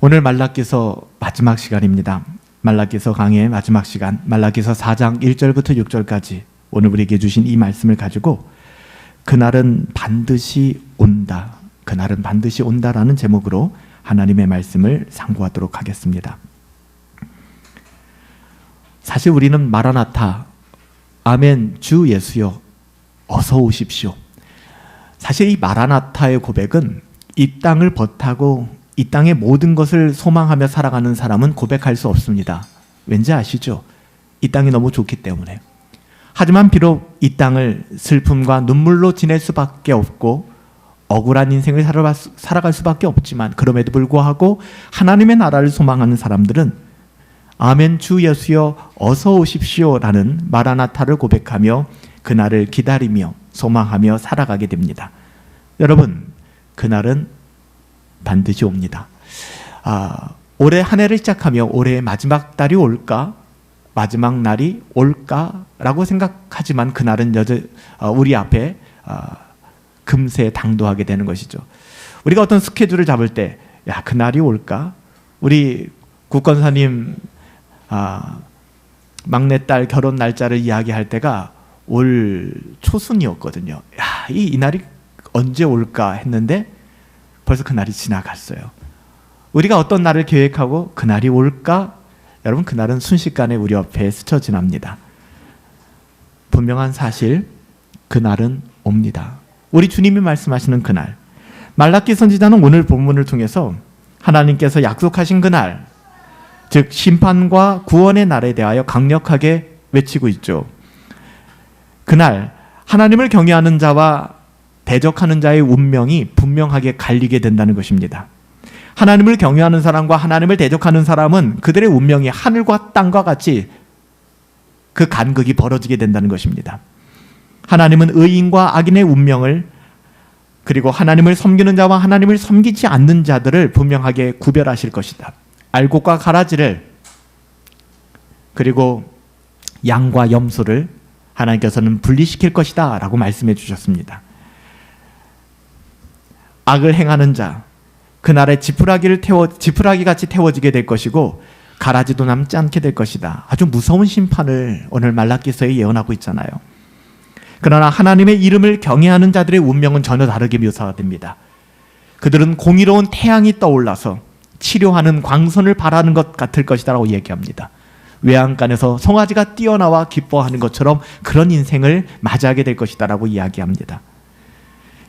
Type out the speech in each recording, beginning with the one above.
오늘 말라기서 마지막 시간입니다. 말라기서 강의의 마지막 시간, 말라기서 4장 1절부터 6절까지 오늘 우리에게 주신 이 말씀을 가지고 그날은 반드시 온다, 그날은 반드시 온다라는 제목으로 하나님의 말씀을 상고하도록 하겠습니다. 사실 우리는 마라나타, 아멘, 주 예수여 어서 오십시오. 사실 이 마라나타의 고백은 이 땅을 벗하고 이 땅의 모든 것을 소망하며 살아가는 사람은 고백할 수 없습니다. 왠지 아시죠? 이 땅이 너무 좋기 때문에. 하지만 비록 이 땅을 슬픔과 눈물로 지낼 수밖에 없고 억울한 인생을 살아갈 수밖에 없지만 그럼에도 불구하고 하나님의 나라를 소망하는 사람들은 아멘 주 예수여 어서 오십시오 라는 마라나타를 고백하며 그날을 기다리며 소망하며 살아가게 됩니다. 여러분, 그날은 반드시 옵니다. 올해 한 해를 시작하며 올해의 마지막 달이 올까? 마지막 날이 올까라고 생각하지만 그날은 우리 앞에 금세 당도하게 되는 것이죠. 우리가 어떤 스케줄을 잡을 때 야, 그날이 올까? 우리 국건사님 막내딸 결혼 날짜를 이야기할 때가 올 초순이었거든요. 야, 이 날이 언제 올까 했는데 벌써 그날이 지나갔어요. 우리가 어떤 날을 계획하고 그날이 올까? 여러분, 그날은 순식간에 우리 앞에 스쳐 지납니다. 분명한 사실, 그날은 옵니다. 우리 주님이 말씀하시는 그날, 말라기 선지자는 오늘 본문을 통해서 하나님께서 약속하신 그날, 즉 심판과 구원의 날에 대하여 강력하게 외치고 있죠. 그날 하나님을 경외하는 자와 대적하는 자의 운명이 분명하게 갈리게 된다는 것입니다. 하나님을 경외하는 사람과 하나님을 대적하는 사람은 그들의 운명이 하늘과 땅과 같이 그 간극이 벌어지게 된다는 것입니다. 하나님은 의인과 악인의 운명을, 그리고 하나님을 섬기는 자와 하나님을 섬기지 않는 자들을 분명하게 구별하실 것이다. 알곡과 가라지를, 그리고 양과 염소를 하나님께서는 분리시킬 것이다 라고 말씀해 주셨습니다. 악을 행하는 자, 그날에 지푸라기같이 태워지게 될 것이고 가라지도 남지 않게 될 것이다. 아주 무서운 심판을 오늘 말라기서에 예언하고 있잖아요. 그러나 하나님의 이름을 경외하는 자들의 운명은 전혀 다르게 묘사가 됩니다. 그들은 공의로운 태양이 떠올라서 치료하는 광선을 바라는 것 같을 것이다 라고 얘기합니다. 외양간에서 송아지가 뛰어나와 기뻐하는 것처럼 그런 인생을 맞이하게 될 것이다 라고 이야기합니다.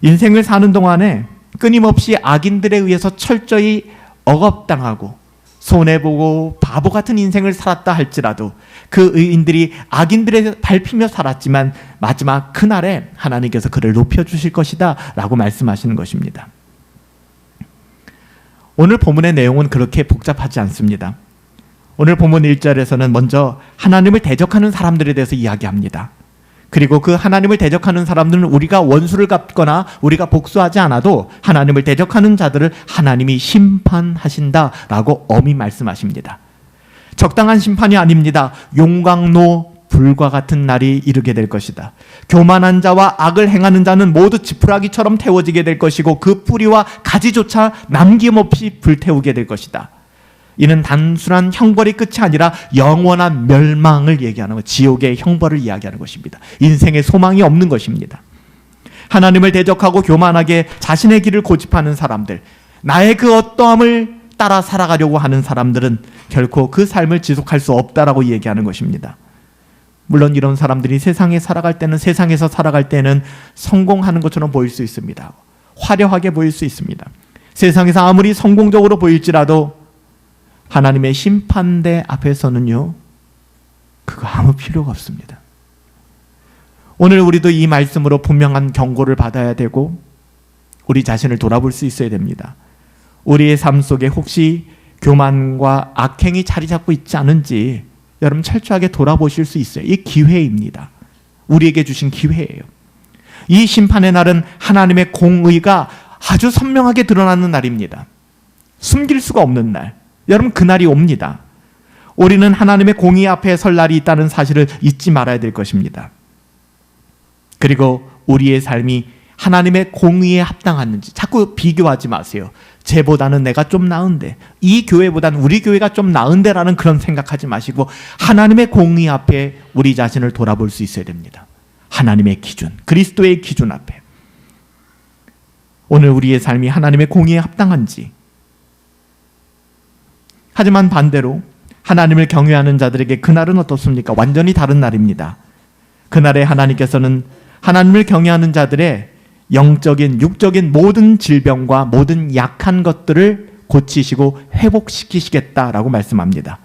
인생을 사는 동안에 끊임없이 악인들에 의해서 철저히 억압당하고 손해보고 바보 같은 인생을 살았다 할지라도 그 의인들이 악인들에 밟히며 살았지만 마지막 그날에 하나님께서 그를 높여주실 것이다 라고 말씀하시는 것입니다. 오늘 본문의 내용은 그렇게 복잡하지 않습니다. 오늘 본문 1절에서는 먼저 하나님을 대적하는 사람들에 대해서 이야기합니다. 그리고 그 하나님을 대적하는 사람들은 우리가 원수를 갚거나 우리가 복수하지 않아도 하나님을 대적하는 자들을 하나님이 심판하신다라고 엄히 말씀하십니다. 적당한 심판이 아닙니다. 용광로 불과 같은 날이 이르게 될 것이다. 교만한 자와 악을 행하는 자는 모두 지푸라기처럼 태워지게 될 것이고 그 뿌리와 가지조차 남김없이 불태우게 될 것이다. 이는 단순한 형벌이 끝이 아니라 영원한 멸망을 얘기하는 것, 지옥의 형벌을 이야기하는 것입니다. 인생에 소망이 없는 것입니다. 하나님을 대적하고 교만하게 자신의 길을 고집하는 사람들, 나의 그 어떠함을 따라 살아가려고 하는 사람들은 결코 그 삶을 지속할 수 없다라고 얘기하는 것입니다. 물론 이런 사람들이 세상에서 살아갈 때는 성공하는 것처럼 보일 수 있습니다. 화려하게 보일 수 있습니다. 세상에서 아무리 성공적으로 보일지라도 하나님의 심판대 앞에서는요, 그거 아무 필요가 없습니다. 오늘 우리도 이 말씀으로 분명한 경고를 받아야 되고 우리 자신을 돌아볼 수 있어야 됩니다. 우리의 삶 속에 혹시 교만과 악행이 자리 잡고 있지 않은지 여러분 철저하게 돌아보실 수 있어요. 이 기회입니다. 우리에게 주신 기회예요. 이 심판의 날은 하나님의 공의가 아주 선명하게 드러나는 날입니다. 숨길 수가 없는 날. 여러분, 그날이 옵니다. 우리는 하나님의 공의 앞에 설 날이 있다는 사실을 잊지 말아야 될 것입니다. 그리고 우리의 삶이 하나님의 공의에 합당하는지 자꾸 비교하지 마세요. 쟤보다는 내가 좀 나은데, 이 교회보다는 우리 교회가 좀 나은데 라는 그런 생각하지 마시고 하나님의 공의 앞에 우리 자신을 돌아볼 수 있어야 됩니다. 하나님의 기준, 그리스도의 기준 앞에 오늘 우리의 삶이 하나님의 공의에 합당한지. 하지만 반대로 하나님을 경외하는 자들에게 그날은 어떻습니까? 완전히 다른 날입니다. 그날에 하나님께서는 하나님을 경외하는 자들의 영적인, 육적인 모든 질병과 모든 약한 것들을 고치시고 회복시키시겠다라고 말씀합니다.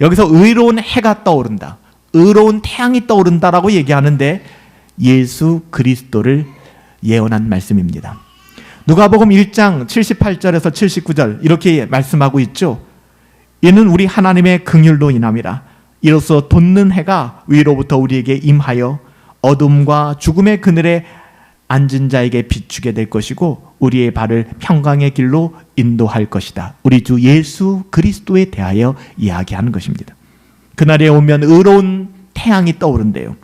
여기서 의로운 해가 떠오른다, 의로운 태양이 떠오른다라고 얘기하는데 예수 그리스도를 예언한 말씀입니다. 누가복음 1장 78절에서 79절 이렇게 말씀하고 있죠. 이는 우리 하나님의 긍휼로 인함이라. 이로써 돋는 해가 위로부터 우리에게 임하여 어둠과 죽음의 그늘에 앉은 자에게 비추게 될 것이고 우리의 발을 평강의 길로 인도할 것이다. 우리 주 예수 그리스도에 대하여 이야기하는 것입니다. 그날에 오면 의로운 태양이 떠오른대요.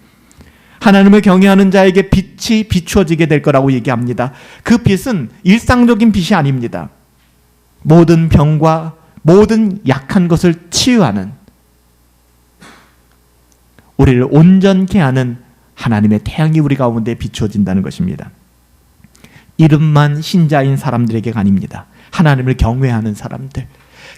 하나님을 경외하는 자에게 빛이 비추어지게 될 거라고 얘기합니다. 그 빛은 일상적인 빛이 아닙니다. 모든 병과 모든 약한 것을 치유하는, 우리를 온전케 하는 하나님의 태양이 우리 가운데 비추어진다는 것입니다. 이름만 신자인 사람들에게가 아닙니다. 하나님을 경외하는 사람들,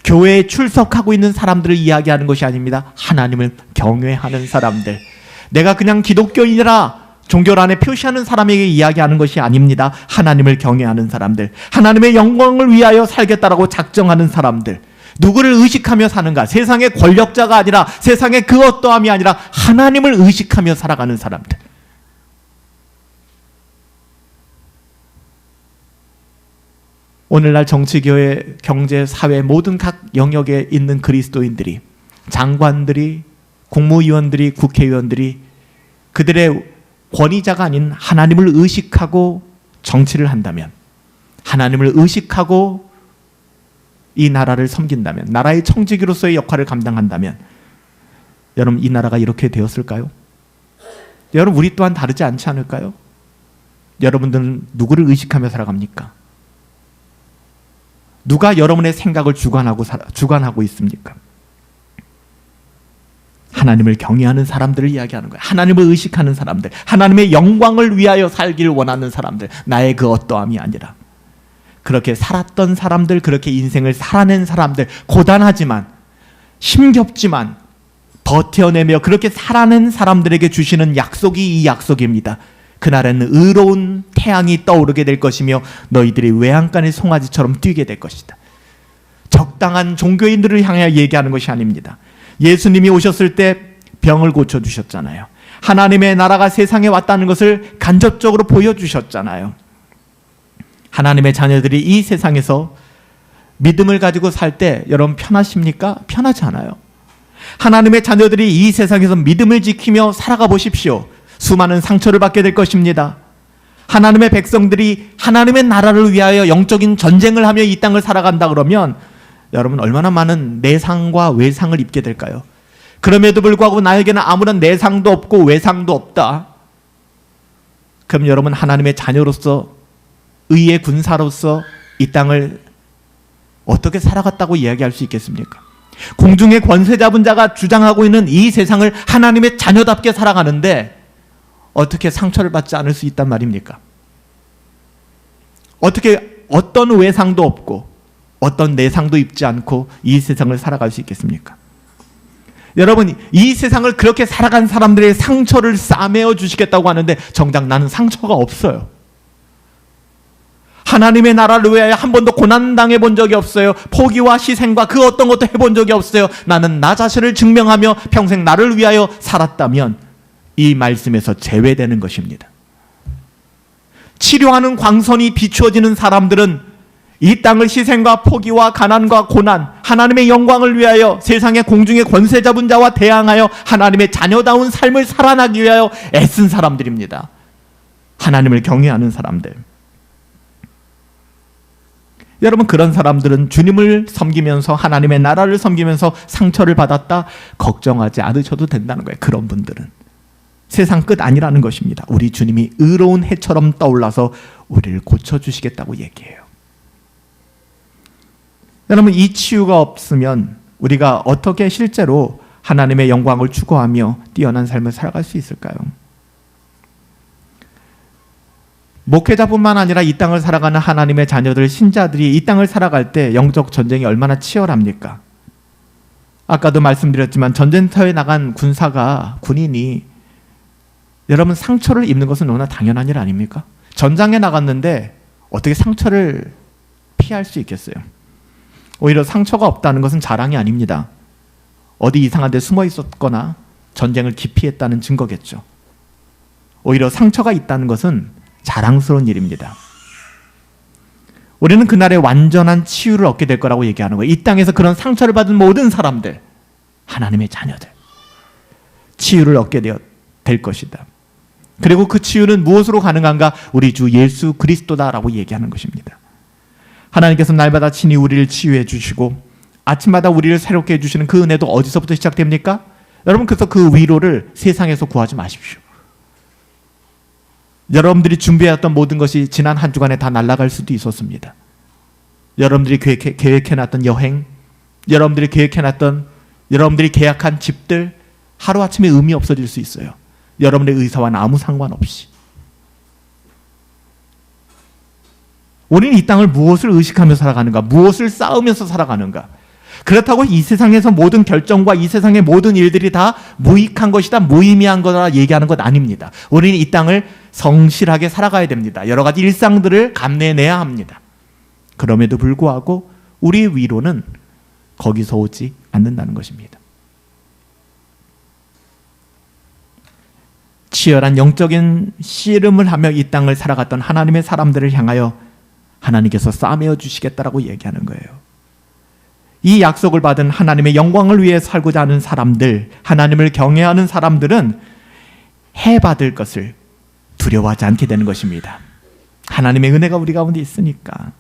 교회에 출석하고 있는 사람들을 이야기하는 것이 아닙니다. 하나님을 경외하는 사람들, 내가 그냥 기독교인이라 종교 안에 표시하는 사람에게 이야기하는 것이 아닙니다. 하나님을 경외하는 사람들, 하나님의 영광을 위하여 살겠다라고 작정하는 사람들, 누구를 의식하며 사는가? 세상의 권력자가 아니라, 세상의 그 어떠함이 아니라 하나님을 의식하며 살아가는 사람들. 오늘날 정치, 교회, 경제, 사회 모든 각 영역에 있는 그리스도인들이, 장관들이, 국무위원들이, 국회의원들이 그들의 권위자가 아닌 하나님을 의식하고 정치를 한다면, 하나님을 의식하고 이 나라를 섬긴다면, 나라의 청지기로서의 역할을 감당한다면, 여러분 이 나라가 이렇게 되었을까요? 여러분 우리 또한 다르지 않지 않을까요? 여러분들은 누구를 의식하며 살아갑니까? 누가 여러분의 생각을 주관하고 있습니까? 하나님을 경외하는 사람들을 이야기하는 거예요. 하나님을 의식하는 사람들, 하나님의 영광을 위하여 살기를 원하는 사람들, 나의 그 어떠함이 아니라. 그렇게 살았던 사람들, 그렇게 인생을 살아낸 사람들, 고단하지만 힘겹지만 버텨내며 그렇게 살아낸 사람들에게 주시는 약속이 이 약속입니다. 그날에는 의로운 태양이 떠오르게 될 것이며 너희들이 외양간의 송아지처럼 뛰게 될 것이다. 적당한 종교인들을 향해 얘기하는 것이 아닙니다. 예수님이 오셨을 때 병을 고쳐주셨잖아요. 하나님의 나라가 세상에 왔다는 것을 간접적으로 보여주셨잖아요. 하나님의 자녀들이 이 세상에서 믿음을 가지고 살 때 여러분 편하십니까? 편하지 않아요. 하나님의 자녀들이 이 세상에서 믿음을 지키며 살아가 보십시오. 수많은 상처를 받게 될 것입니다. 하나님의 백성들이 하나님의 나라를 위하여 영적인 전쟁을 하며 이 땅을 살아간다 그러면 여러분 얼마나 많은 내상과 외상을 입게 될까요? 그럼에도 불구하고 나에게는 아무런 내상도 없고 외상도 없다. 그럼 여러분 하나님의 자녀로서, 의의 군사로서 이 땅을 어떻게 살아갔다고 이야기할 수 있겠습니까? 공중의 권세 잡은 자가 주장하고 있는 이 세상을 하나님의 자녀답게 살아가는데 어떻게 상처를 받지 않을 수 있단 말입니까? 어떻게 어떤 외상도 없고 어떤 내상도 입지 않고 이 세상을 살아갈 수 있겠습니까? 여러분 이 세상을 그렇게 살아간 사람들의 상처를 싸매어 주시겠다고 하는데 정작 나는 상처가 없어요. 하나님의 나라를 위하여 한 번도 고난당해 본 적이 없어요. 포기와 희생과 그 어떤 것도 해본 적이 없어요. 나는 나 자신을 증명하며 평생 나를 위하여 살았다면 이 말씀에서 제외되는 것입니다. 치료하는 광선이 비추어지는 사람들은 이 땅을 희생과 포기와 가난과 고난, 하나님의 영광을 위하여 세상의 공중의 권세 잡은 자와 대항하여 하나님의 자녀다운 삶을 살아나기 위하여 애쓴 사람들입니다. 하나님을 경외하는 사람들. 여러분 그런 사람들은 주님을 섬기면서 하나님의 나라를 섬기면서 상처를 받았다 걱정하지 않으셔도 된다는 거예요. 그런 분들은 세상 끝 아니라는 것입니다. 우리 주님이 의로운 해처럼 떠올라서 우리를 고쳐주시겠다고 얘기해요. 여러분, 이 치유가 없으면 우리가 어떻게 실제로 하나님의 영광을 추구하며 뛰어난 삶을 살아갈 수 있을까요? 목회자뿐만 아니라 이 땅을 살아가는 하나님의 자녀들, 신자들이 이 땅을 살아갈 때 영적 전쟁이 얼마나 치열합니까? 아까도 말씀드렸지만 전쟁터에 나간 군인이 여러분 상처를 입는 것은 너무나 당연한 일 아닙니까? 전장에 나갔는데 어떻게 상처를 피할 수 있겠어요? 오히려 상처가 없다는 것은 자랑이 아닙니다. 어디 이상한 데 숨어 있었거나 전쟁을 기피했다는 증거겠죠. 오히려 상처가 있다는 것은 자랑스러운 일입니다. 우리는 그날에 완전한 치유를 얻게 될 거라고 얘기하는 거예요. 이 땅에서 그런 상처를 받은 모든 사람들, 하나님의 자녀들, 치유를 얻게 될 것이다. 그리고 그 치유는 무엇으로 가능한가? 우리 주 예수 그리스도다라고 얘기하는 것입니다. 하나님께서 날마다 친히 우리를 치유해 주시고 아침마다 우리를 새롭게 해주시는 그 은혜도 어디서부터 시작됩니까? 여러분, 그래서 그 위로를 세상에서 구하지 마십시오. 여러분들이 준비해왔던 모든 것이 지난 한 주간에 다 날아갈 수도 있었습니다. 여러분들이 계획해놨던 여행, 여러분들이 계약한 집들, 하루아침에 의미 없어질 수 있어요. 여러분의 의사와는 아무 상관없이. 우리는 이 땅을 무엇을 의식하며 살아가는가? 무엇을 쌓으면서 살아가는가? 그렇다고 이 세상에서 모든 결정과 이 세상의 모든 일들이 다 무익한 것이다, 무의미한 거다 얘기하는 것 아닙니다. 우리는 이 땅을 성실하게 살아가야 됩니다. 여러 가지 일상들을 감내해내야 합니다. 그럼에도 불구하고 우리의 위로는 거기서 오지 않는다는 것입니다. 치열한 영적인 씨름을 하며 이 땅을 살아갔던 하나님의 사람들을 향하여 하나님께서 싸매어 주시겠다라고 얘기하는 거예요. 이 약속을 받은 하나님의 영광을 위해 살고자 하는 사람들, 하나님을 경외하는 사람들은 해받을 것을 두려워하지 않게 되는 것입니다. 하나님의 은혜가 우리 가운데 있으니까.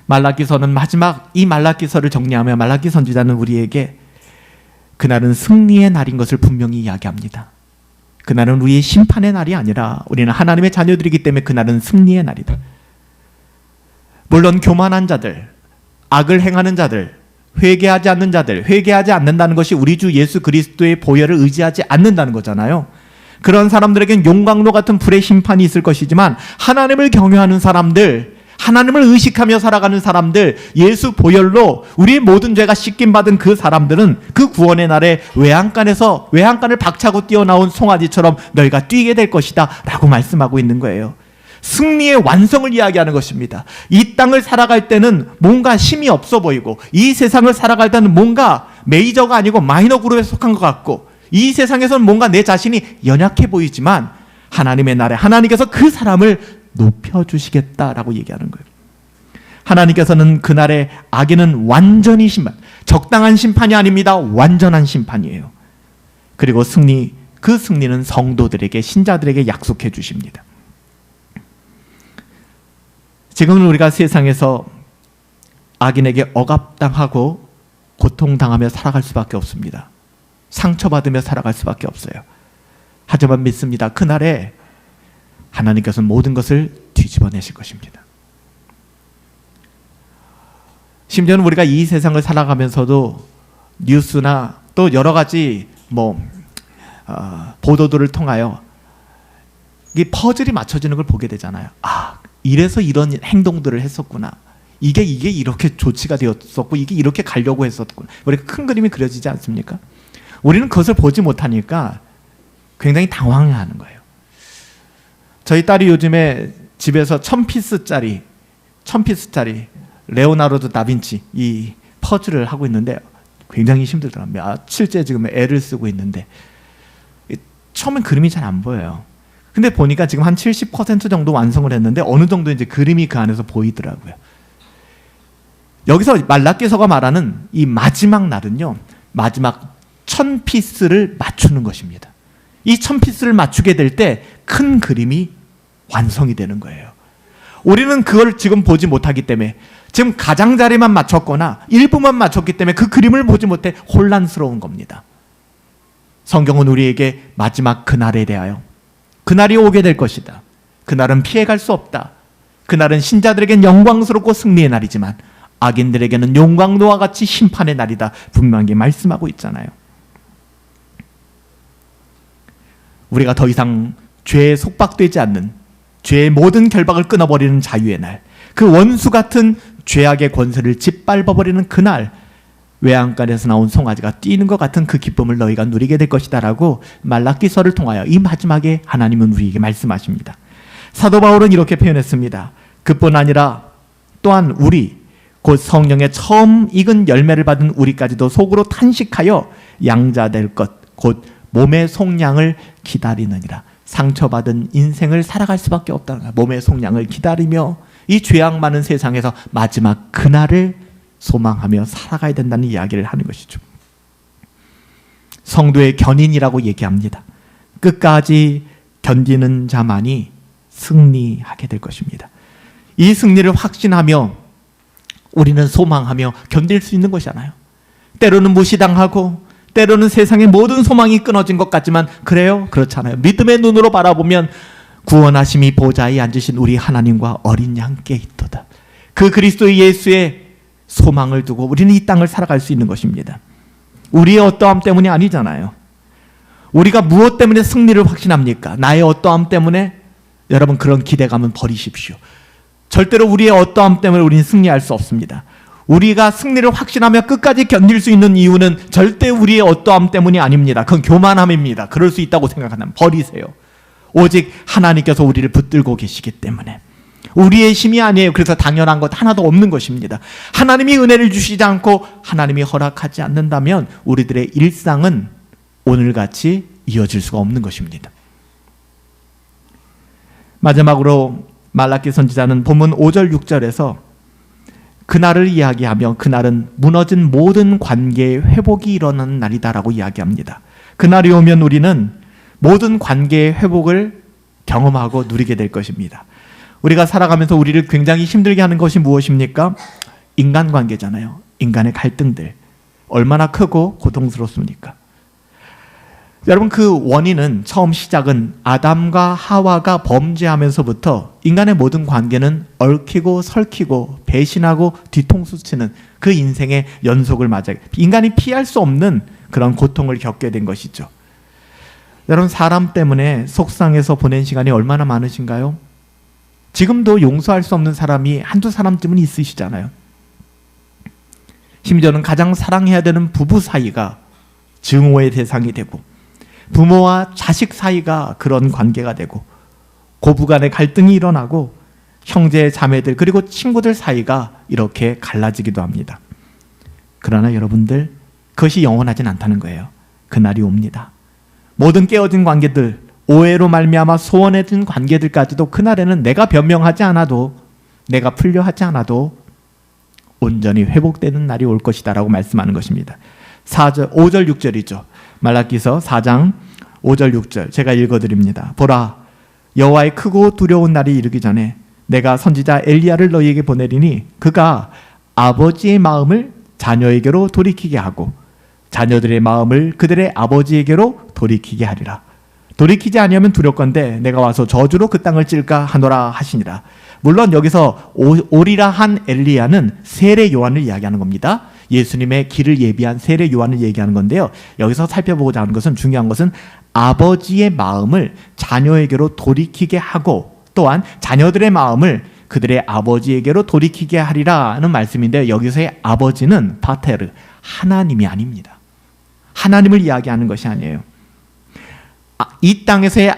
말라기서는 마지막 이 말라기서를 정리하며 말라기 선지자는 우리에게 그날은 승리의 날인 것을 분명히 이야기합니다. 그날은 우리의 심판의 날이 아니라 우리는 하나님의 자녀들이기 때문에 그날은 승리의 날이다. 물론 교만한 자들, 악을 행하는 자들, 회개하지 않는 자들, 회개하지 않는다는 것이 우리 주 예수 그리스도의 보혈을 의지하지 않는다는 거잖아요. 그런 사람들에겐 용광로 같은 불의 심판이 있을 것이지만 하나님을 경외하는 사람들, 하나님을 의식하며 살아가는 사람들, 예수 보혈로 우리의 모든 죄가 씻김받은 그 사람들은 그 구원의 날에 외양간을 박차고 뛰어나온 송아지처럼 너희가 뛰게 될 것이다 라고 말씀하고 있는 거예요. 승리의 완성을 이야기하는 것입니다. 이 땅을 살아갈 때는 뭔가 힘이 없어 보이고, 이 세상을 살아갈 때는 뭔가 메이저가 아니고 마이너 그룹에 속한 것 같고, 이 세상에서는 뭔가 내 자신이 연약해 보이지만 하나님의 날에 하나님께서 그 사람을 높여주시겠다라고 얘기하는 거예요. 하나님께서는 그날에 악인은 완전히 적당한 심판이 아닙니다. 완전한 심판이에요. 그리고 그 승리는 성도들에게, 신자들에게 약속해 주십니다. 지금은 우리가 세상에서 악인에게 억압당하고 고통당하며 살아갈 수밖에 없습니다. 상처받으며 살아갈 수밖에 없어요. 하지만 믿습니다. 그날에 하나님께서는 모든 것을 뒤집어내실 것입니다. 심지어는 우리가 이 세상을 살아가면서도 뉴스나 또 여러 가지 보도들을 통하여 이 퍼즐이 맞춰지는 걸 보게 되잖아요. 이래서 이런 행동들을 했었구나. 이게 이렇게 조치가 되었었고 이게 이렇게 가려고 했었구나. 우리가 큰 그림이 그려지지 않습니까? 우리는 그것을 보지 못하니까 굉장히 당황해하는 거예요. 저희 딸이 요즘에 집에서 1000피스짜리 레오나르도 다빈치 이 퍼즐을 하고 있는데 굉장히 힘들더랍니다. 실제 지금 애를 쓰고 있는데 처음엔 그림이 잘 안 보여요. 근데 보니까 지금 한 70% 정도 완성을 했는데 어느 정도 이제 그림이 그 안에서 보이더라고요. 여기서 말라기서가 말하는 이 마지막 날은요, 마지막 1000피스를 맞추는 것입니다. 이 1000피스를 맞추게 될 때 큰 그림이 완성이 되는 거예요. 우리는 그걸 지금 보지 못하기 때문에, 지금 가장자리만 맞췄거나 일부만 맞췄기 때문에 그 그림을 보지 못해 혼란스러운 겁니다. 성경은 우리에게 마지막 그날에 대하여, 그날이 오게 될 것이다, 그날은 피해갈 수 없다, 그날은 신자들에겐 영광스럽고 승리의 날이지만 악인들에게는 용광로와 같이 심판의 날이다. 분명히 말씀하고 있잖아요. 우리가 더 이상 죄에 속박되지 않는, 죄의 모든 결박을 끊어버리는 자유의 날, 그 원수 같은 죄악의 권세를 짓밟아버리는 그날, 외양간에서 나온 송아지가 뛰는 것 같은 그 기쁨을 너희가 누리게 될 것이다 라고 말라기서를 통하여 이 마지막에 하나님은 우리에게 말씀하십니다. 사도 바울은 이렇게 표현했습니다. 그뿐 아니라 또한 우리 곧 성령의 처음 익은 열매를 받은 우리까지도 속으로 탄식하여 양자 될 것 곧 몸의 속량을 기다리느니라. 상처받은 인생을 살아갈 수밖에 없다는 거야. 몸의 속량을 기다리며 이 죄악 많은 세상에서 마지막 그날을 소망하며 살아가야 된다는 이야기를 하는 것이죠. 성도의 견인이라고 얘기합니다. 끝까지 견디는 자만이 승리하게 될 것입니다. 이 승리를 확신하며 우리는 소망하며 견딜 수 있는 것이잖아요. 때로는 무시당하고 때로는 세상의 모든 소망이 끊어진 것 같지만 그래요? 그렇잖아요. 믿음의 눈으로 바라보면 구원하심이 보좌에 앉으신 우리 하나님과 어린 양께 있도다. 그 그리스도 예수의 소망을 두고 우리는 이 땅을 살아갈 수 있는 것입니다. 우리의 어떠함 때문이 아니잖아요. 우리가 무엇 때문에 승리를 확신합니까? 나의 어떠함 때문에? 여러분, 그런 기대감은 버리십시오. 절대로 우리의 어떠함 때문에 우리는 승리할 수 없습니다. 우리가 승리를 확신하며 끝까지 견딜 수 있는 이유는 절대 우리의 어떠함 때문이 아닙니다. 그건 교만함입니다. 그럴 수 있다고 생각한다면 버리세요. 오직 하나님께서 우리를 붙들고 계시기 때문에. 우리의 힘이 아니에요. 그래서 당연한 것 하나도 없는 것입니다. 하나님이 은혜를 주시지 않고 하나님이 허락하지 않는다면 우리들의 일상은 오늘같이 이어질 수가 없는 것입니다. 마지막으로 말라기 선지자는 본문 5절 6절에서 그날을 이야기하며 그날은 무너진 모든 관계의 회복이 일어나는 날이다라고 이야기합니다. 그날이 오면 우리는 모든 관계의 회복을 경험하고 누리게 될 것입니다. 우리가 살아가면서 우리를 굉장히 힘들게 하는 것이 무엇입니까? 인간관계잖아요. 인간의 갈등들. 얼마나 크고 고통스럽습니까? 여러분, 그 원인은 처음 시작은 아담과 하와가 범죄하면서부터 인간의 모든 관계는 얽히고 설키고 배신하고 뒤통수 치는 그 인생의 연속을 맞아요. 인간이 피할 수 없는 그런 고통을 겪게 된 것이죠. 여러분, 사람 때문에 속상해서 보낸 시간이 얼마나 많으신가요? 지금도 용서할 수 없는 사람이 한두 사람쯤은 있으시잖아요. 심지어는 가장 사랑해야 되는 부부 사이가 증오의 대상이 되고 부모와 자식 사이가 그런 관계가 되고 고부간의 갈등이 일어나고 형제 자매들 그리고 친구들 사이가 이렇게 갈라지기도 합니다. 그러나 여러분들, 그것이 영원하진 않다는 거예요. 그날이 옵니다. 모든 깨어진 관계들, 오해로 말미암아 소원해진 관계들까지도 그날에는 내가 변명하지 않아도, 내가 풀려하지 않아도 온전히 회복되는 날이 올 것이다 라고 말씀하는 것입니다. 5절 6절이죠. 말라기서 4장 5절 6절 제가 읽어드립니다. 보라, 여호와의 크고 두려운 날이 이르기 전에 내가 선지자 엘리야를 너희에게 보내리니 그가 아버지의 마음을 자녀에게로 돌이키게 하고 자녀들의 마음을 그들의 아버지에게로 돌이키게 하리라. 돌이키지 아니하면 두렵건대 내가 와서 저주로 그 땅을 찔까 하노라 하시니라. 물론 여기서 오리라 한 엘리야는 세례 요한을 이야기하는 겁니다. 예수님의 길을 예비한 세례 요한을 얘기하는 건데요. 여기서 살펴보고자 하는 것은, 중요한 것은 아버지의 마음을 자녀에게로 돌이키게 하고 또한 자녀들의 마음을 그들의 아버지에게로 돌이키게 하리라는 말씀인데요. 여기서의 아버지는 파테르, 하나님이 아닙니다. 하나님을 이야기하는 것이 아니에요. 이 땅에서의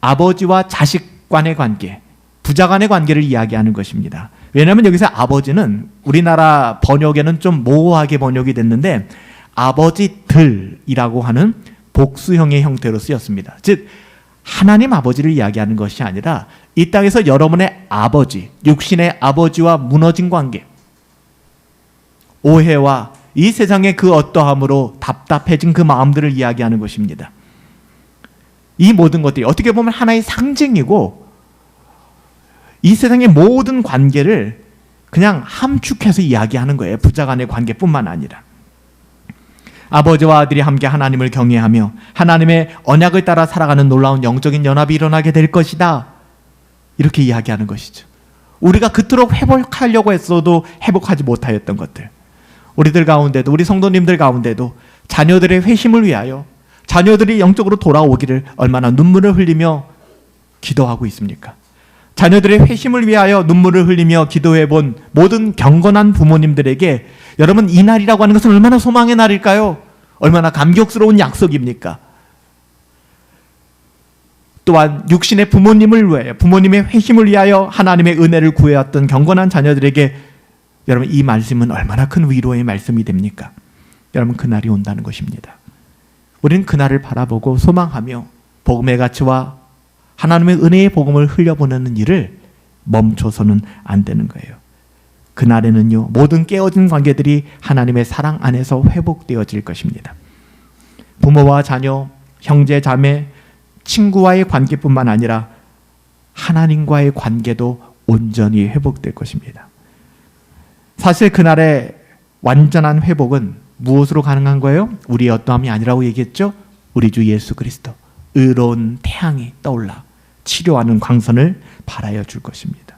아버지와 자식 간의 관계, 부자 간의 관계를 이야기하는 것입니다. 왜냐하면 여기서 아버지는 우리나라 번역에는 좀 모호하게 번역이 됐는데 아버지들이라고 하는 복수형의 형태로 쓰였습니다. 즉 하나님 아버지를 이야기하는 것이 아니라 이 땅에서 여러분의 아버지, 육신의 아버지와 무너진 관계, 오해와 이 세상의 그 어떠함으로 답답해진 그 마음들을 이야기하는 것입니다. 이 모든 것들이 어떻게 보면 하나의 상징이고 이 세상의 모든 관계를 그냥 함축해서 이야기하는 거예요. 부자 간의 관계뿐만 아니라. 아버지와 아들이 함께 하나님을 경외하며 하나님의 언약을 따라 살아가는 놀라운 영적인 연합이 일어나게 될 것이다. 이렇게 이야기하는 것이죠. 우리가 그토록 회복하려고 했어도 회복하지 못하였던 것들, 우리들 가운데도, 우리 성도님들 가운데도 자녀들의 회심을 위하여 자녀들이 영적으로 돌아오기를 얼마나 눈물을 흘리며 기도하고 있습니까? 자녀들의 회심을 위하여 눈물을 흘리며 기도해 본 모든 경건한 부모님들에게 여러분, 이 날이라고 하는 것은 얼마나 소망의 날일까요? 얼마나 감격스러운 약속입니까? 또한 육신의 부모님을 위하여, 부모님의 회심을 위하여 하나님의 은혜를 구해왔던 경건한 자녀들에게 여러분, 이 말씀은 얼마나 큰 위로의 말씀이 됩니까? 여러분, 그날이 온다는 것입니다. 우리는 그날을 바라보고 소망하며 복음의 가치와 하나님의 은혜의 복음을 흘려보내는 일을 멈춰서는 안 되는 거예요. 그날에는요, 모든 깨어진 관계들이 하나님의 사랑 안에서 회복되어질 것입니다. 부모와 자녀, 형제, 자매, 친구와의 관계뿐만 아니라 하나님과의 관계도 온전히 회복될 것입니다. 사실 그날의 완전한 회복은 무엇으로 가능한 거예요? 우리의 어떠함이 아니라고 얘기했죠? 우리 주 예수 그리스도, 의로운 태양이 떠올라 치료하는 광선을 발하여 줄 것입니다.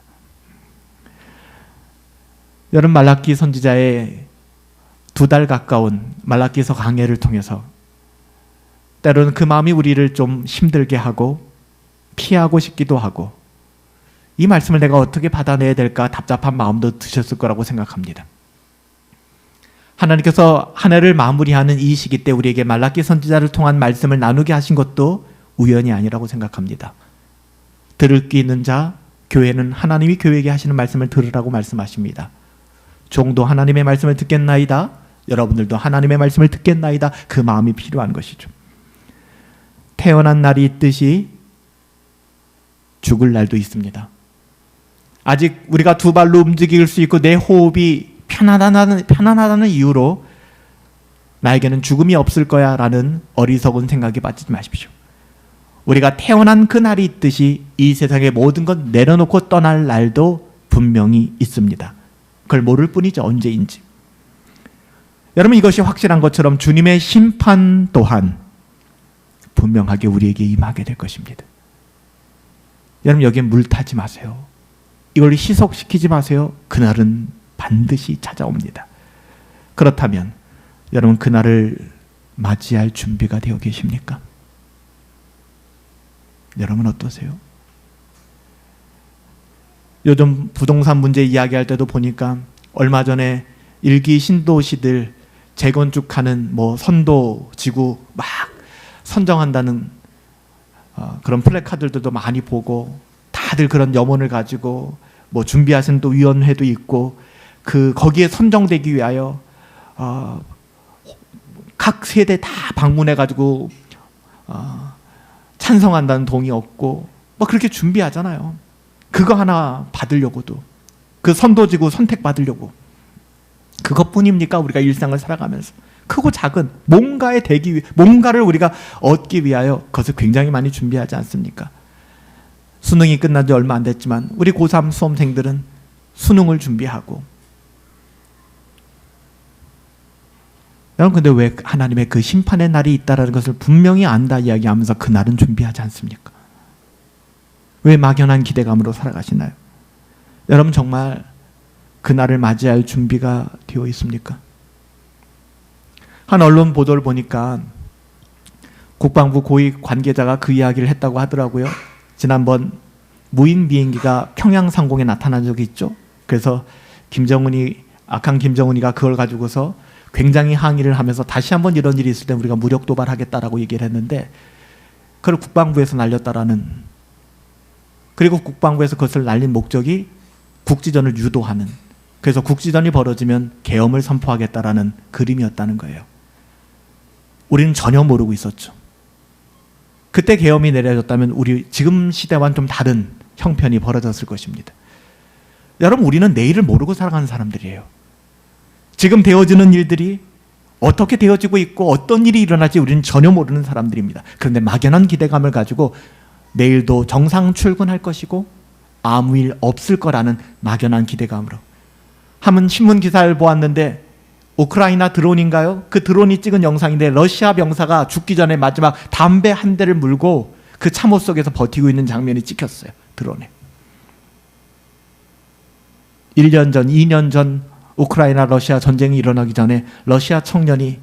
여러분, 말라기 선지자의 2달 가까운 말라기서 강해를 통해서 때로는 그 마음이 우리를 좀 힘들게 하고 피하고 싶기도 하고, 이 말씀을 내가 어떻게 받아내야 될까 답답한 마음도 드셨을 거라고 생각합니다. 하나님께서 한 해를 마무리하는 이 시기 때 우리에게 말라기 선지자를 통한 말씀을 나누게 하신 것도 우연이 아니라고 생각합니다. 들을 귀 있는 자, 교회는 하나님이 교회에게 하시는 말씀을 들으라고 말씀하십니다. 종도 하나님의 말씀을 듣겠나이다. 여러분들도 하나님의 말씀을 듣겠나이다. 그 마음이 필요한 것이죠. 태어난 날이 있듯이 죽을 날도 있습니다. 아직 우리가 2발로 움직일 수 있고 내 호흡이 편안하다는 이유로 나에게는 죽음이 없을 거야 라는 어리석은 생각에 빠지지 마십시오. 우리가 태어난 그 날이 있듯이 이 세상의 모든 것 내려놓고 떠날 날도 분명히 있습니다. 그걸 모를 뿐이죠. 언제인지. 여러분, 이것이 확실한 것처럼 주님의 심판 또한 분명하게 우리에게 임하게 될 것입니다. 여러분, 여기에 물 타지 마세요. 이걸 희석시키지 마세요. 그날은 반드시 찾아옵니다. 그렇다면 여러분, 그날을 맞이할 준비가 되어 계십니까? 여러분 어떠세요? 요즘 부동산 문제 이야기할 때도 보니까 얼마 전에 일기 신도시들 재건축하는 선도 지구 막 선정한다는 그런 플래카드들도 많이 보고, 다들 그런 염원을 가지고 준비하시는 또 위원회도 있고, 거기에 선정되기 위하여 각 세대 다 방문해 가지고 찬성한다는 동의 얻고 그렇게 준비하잖아요. 그거 하나 받으려고도, 그 선도지구 선택받으려고. 그것뿐입니까? 우리가 일상을 살아가면서 크고 작은 뭔가를 우리가 얻기 위하여 그것을 굉장히 많이 준비하지 않습니까? 수능이 끝난 지 얼마 안 됐지만 우리 고3 수험생들은 수능을 준비하고, 여러분, 근데 왜 하나님의 그 심판의 날이 있다는 것을 분명히 안다 이야기하면서 그 날은 준비하지 않습니까? 왜 막연한 기대감으로 살아가시나요? 여러분, 정말 그 날을 맞이할 준비가 되어 있습니까? 한 언론 보도를 보니까 국방부 고위 관계자가 그 이야기를 했다고 하더라고요. 지난번 무인 비행기가 평양 상공에 나타난 적이 있죠. 그래서 악한 김정은이가 그걸 가지고서 굉장히 항의를 하면서 다시 한번 이런 일이 있을 때 우리가 무력 도발하겠다라고 얘기를 했는데, 그걸 국방부에서 날렸다라는, 그리고 국방부에서 그것을 날린 목적이 국지전을 유도하는, 그래서 국지전이 벌어지면 계엄을 선포하겠다라는 그림이었다는 거예요. 우리는 전혀 모르고 있었죠. 그때 계엄이 내려졌다면 우리 지금 시대와는 좀 다른 형편이 벌어졌을 것입니다. 여러분, 우리는 내일을 모르고 살아가는 사람들이에요. 지금 되어지는 일들이 어떻게 되어지고 있고 어떤 일이 일어날지 우리는 전혀 모르는 사람들입니다. 그런데 막연한 기대감을 가지고 내일도 정상 출근할 것이고 아무 일 없을 거라는 막연한 기대감으로, 한번 신문 기사를 보았는데 우크라이나 드론인가요? 그 드론이 찍은 영상인데 러시아 병사가 죽기 전에 마지막 담배 한 대를 물고 그 참호 속에서 버티고 있는 장면이 찍혔어요. 드론에. 1년 전, 2년 전 우크라이나 러시아 전쟁이 일어나기 전에 러시아 청년이,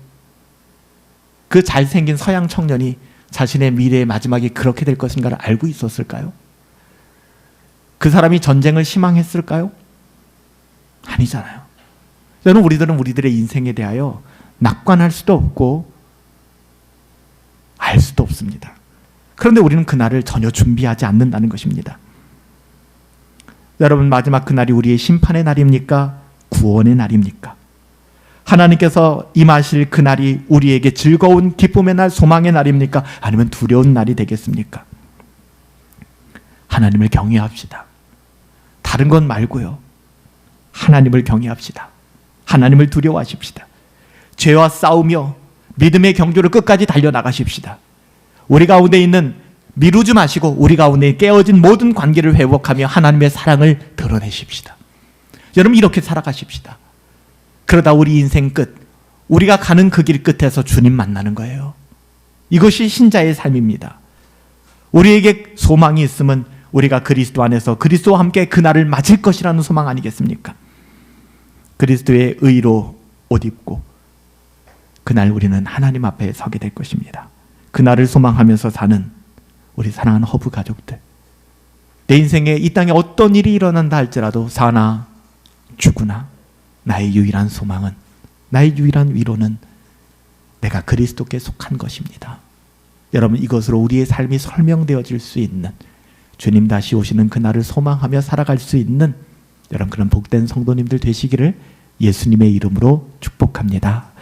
그 잘생긴 서양 청년이 자신의 미래의 마지막이 그렇게 될 것인가를 알고 있었을까요? 그 사람이 전쟁을 희망했을까요? 아니잖아요. 여러분, 우리들은 우리들의 인생에 대하여 낙관할 수도 없고 알 수도 없습니다. 그런데 우리는 그날을 전혀 준비하지 않는다는 것입니다. 여러분, 마지막 그날이 우리의 심판의 날입니까? 구원의 날입니까? 하나님께서 임하실 그날이 우리에게 즐거운 기쁨의 날, 소망의 날입니까? 아니면 두려운 날이 되겠습니까? 하나님을 경외합시다. 다른 건 말고요. 하나님을 경외합시다. 하나님을 두려워하십시다. 죄와 싸우며 믿음의 경주를 끝까지 달려나가십시다. 우리 가운데 있는 미루지 마시고 우리 가운데 깨어진 모든 관계를 회복하며 하나님의 사랑을 드러내십시다. 여러분, 이렇게 살아가십시다. 그러다 우리 인생 끝, 우리가 가는 그 길 끝에서 주님 만나는 거예요. 이것이 신자의 삶입니다. 우리에게 소망이 있으면 우리가 그리스도 안에서 그리스도와 함께 그날을 맞을 것이라는 소망 아니겠습니까? 그리스도의 의로 옷 입고 그날 우리는 하나님 앞에 서게 될 것입니다. 그날을 소망하면서 사는 우리 사랑하는 허브 가족들, 내 인생에 이 땅에 어떤 일이 일어난다 할지라도 사나 죽으나 나의 유일한 소망은, 나의 유일한 위로는 내가 그리스도께 속한 것입니다. 여러분, 이것으로 우리의 삶이 설명되어질 수 있는, 주님 다시 오시는 그날을 소망하며 살아갈 수 있는 여러분, 그런 복된 성도님들 되시기를 예수님의 이름으로 축복합니다.